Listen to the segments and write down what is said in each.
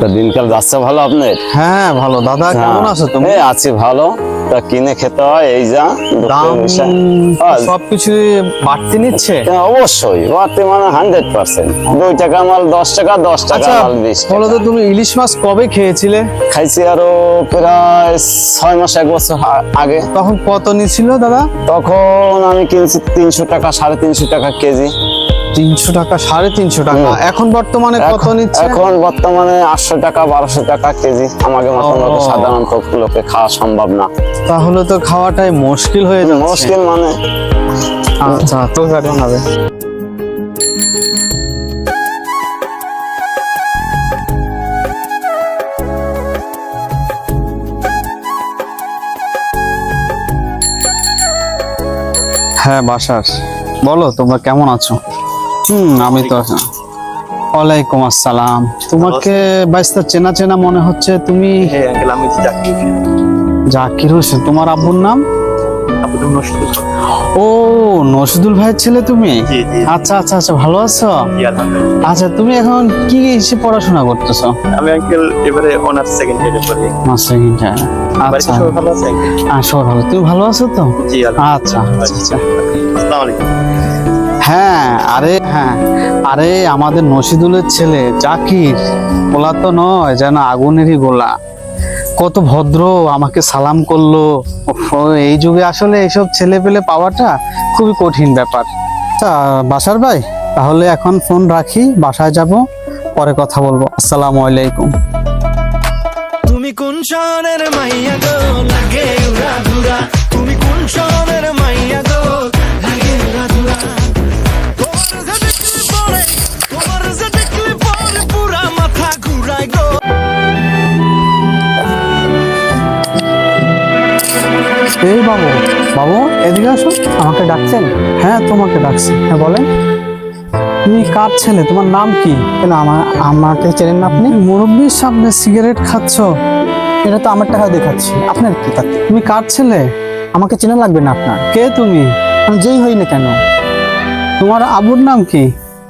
তা দিনকাল যাচ্ছে ভালো আপনার? হ্যাঁ ভালো। দাদা কেমন আছো তুমি? এই আছি ভালো। তা কিনে খেতে হয় এই যা দাম হ্যাঁ, সবকিছু বাড়তি নিচ্ছে। অবশ্যই বাড়তি মানে 100%। 2 টাকা মাল 10 টাকা, 10 টাকা আচ্ছা মাল 20 বলো টাকা। তো, তুমি ইলিশ মাছ কবে খেয়েছিলে? খাইছি আরো প্রায় 6 মাস 1 বছর আগে। তখন কত নিছিল দাদা? তখন আমি কিনছি 300 টাকা, 350 টাকা কেজি। 300 টাকা, 350 টাকা। এখন বর্তমানে কত নিচ্ছে? এখন বর্তমানে 800 টাকা, 1200 টাকা কেজি। আমাকে মতন ও। সাধারণ লোকে খাওয়া সম্ভব না। তাহলে তো খাওয়াটাই মুশকিল হয়ে যাচ্ছে। মুশকিল মানে আচ্ছা তো কেমন হবে? হ্যাঁ বাসার, বলো তোমরা কেমন আছো? আমি তো আছি। ওয়ালাইকুম আসসালাম। তোমাকে বাইস্তা চেনা চেনা মনে হচ্ছে। তুমি হ্যাঁ আঙ্কেল, আমি জাকির। জাকির হোসেন, তোমার আব্বুর নাম? আব্দুল নশরুল। ও নসিদুল ভাইয়ের ছেলে তুমি? জি জি আচ্ছা আচ্ছা আচ্ছা, ভালো আছো? জি, আলহামদুলিল্লাহ। আচ্ছা তুমি এখন কি এসে পড়াশোনা করতেছো? আমি আঙ্কেল এবারে অনার্স সেকেন্ড ইয়ারে পড়ি। Master inter. বাড়িতে আচ্ছা সবাই ভালো আছে আঙ্কেল? সব ভালো। তুমি ভালো আছো তো? জি আচ্ছা আচ্ছা। আসসালামু আলাইকুম। হ্যাঁ আরে আমাদের নসিদুলের ছেলে জাকির, গোলা তো নয় যেন আগুনেরই গোলা। কত ভদ্র, আমাকে সালাম করলো। উফ, এই যুগে আসলে এইসব ছেলে পেলে পাওয়াটা খুবই কঠিন ব্যাপার। তা বাসার ভাই, তাহলে এখন ফোন রাখি, বাসায় যাব, পরে কথা বলবো। আসসালামু আলাইকুম। তুমি কোন শহরের মাইয়া গো লাগে উড়া ধুরা, তুমি কোন শহরের মাইয়া গো লাগে উড়া ধুরা, তোমার যে দেখলে পরে পুরা মাথা ঘুরায় গো। এই বাবু, বাবু এদিকে আসো। আমাকে ডাকছেন? হ্যাঁ তোমাকে ডাকছি। হ্যাঁ বলেন। তুমি কার ছেলে? তোমার নাম কি? কেন আমাকে চেনেন না আপনি? মুরব্বীর সামনে সিগারেট খাচ্ছ? এটা তো আমার টাকা দেখাচ্ছি, আপনার কি তাতে? তুমি কার ছেলে? আমাকে চেনা লাগবে না আপনার। কে তুমি? আমি যেই হই না কেন। তোমার আবুর নাম কি?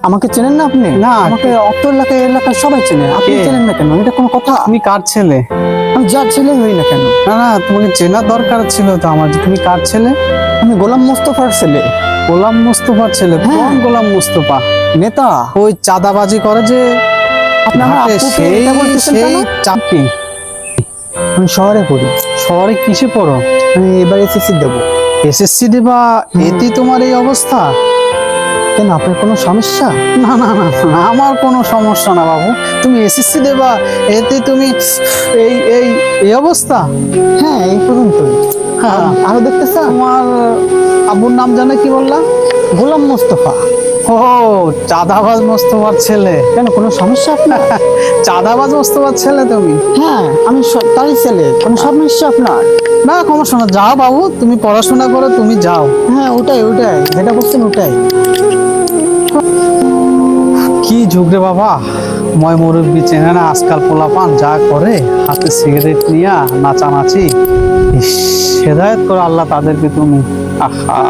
আমাকে চেনেন না আপনি? না, আমাকে অত এলাকায় সবাই চেনে, আপনি চেনেন না কেন? এটা কোনো কথা? তুমি কার ছেলে? আমি যার ছেলে হই না কেন। না না, তোমাকে চেনার দরকার ছিল তো আমার। তুমি কার ছেলে? আমি গোলাম মোস্তফার ছেলে। গোলাম মোস্তফার ছেলে? কোন গোলাম মোস্তফা? নেতা, ওই চাঁদাবাজি করে যে ঘাটে, সেই চাকরি। আমি শহরে পড়ি। শহরে কিসে পড়ো? আমি এবার এসএসসি দেবো। এসএসসি দেবা? এতে তোমার এই অবস্থা? কেন, আপনার কোনো সমস্যা? না না না, আমার কোনো সমস্যা না বাবু। তুমি এসএসসি দেবা, এতে তুমি এই এই এই অবস্থা? হ্যাঁ এই পর্যন্তই। হ্যাঁ আরো দেখতেছ? তোমার আব্বুর নাম জানে কি বললা? গোলাম মোস্তফা। ও চাঁদাবাজ মোস্তফার ছেলে। কেন, কোনো সমস্যা আপনার? চাঁদাবাজ মোস্তফার ছেলে তুমি? হ্যাঁ আমি তারই ছেলে। কোনো সমস্যা আপনার? না সমস্যা না, যাও বাবু, তুমি পড়াশোনা করো, তুমি যাও। হ্যাঁ ওটাই যেটা বলছেন ওটাই। কি যুগ রে বাবা, ময় মুরব্বি চেনে না আজকাল পোলাপান যা করে, হাতে সিগারেট নিয়া নাচানাচি। হেদায়েত করে আল্লাহ তাদেরকে তুমি। আহা।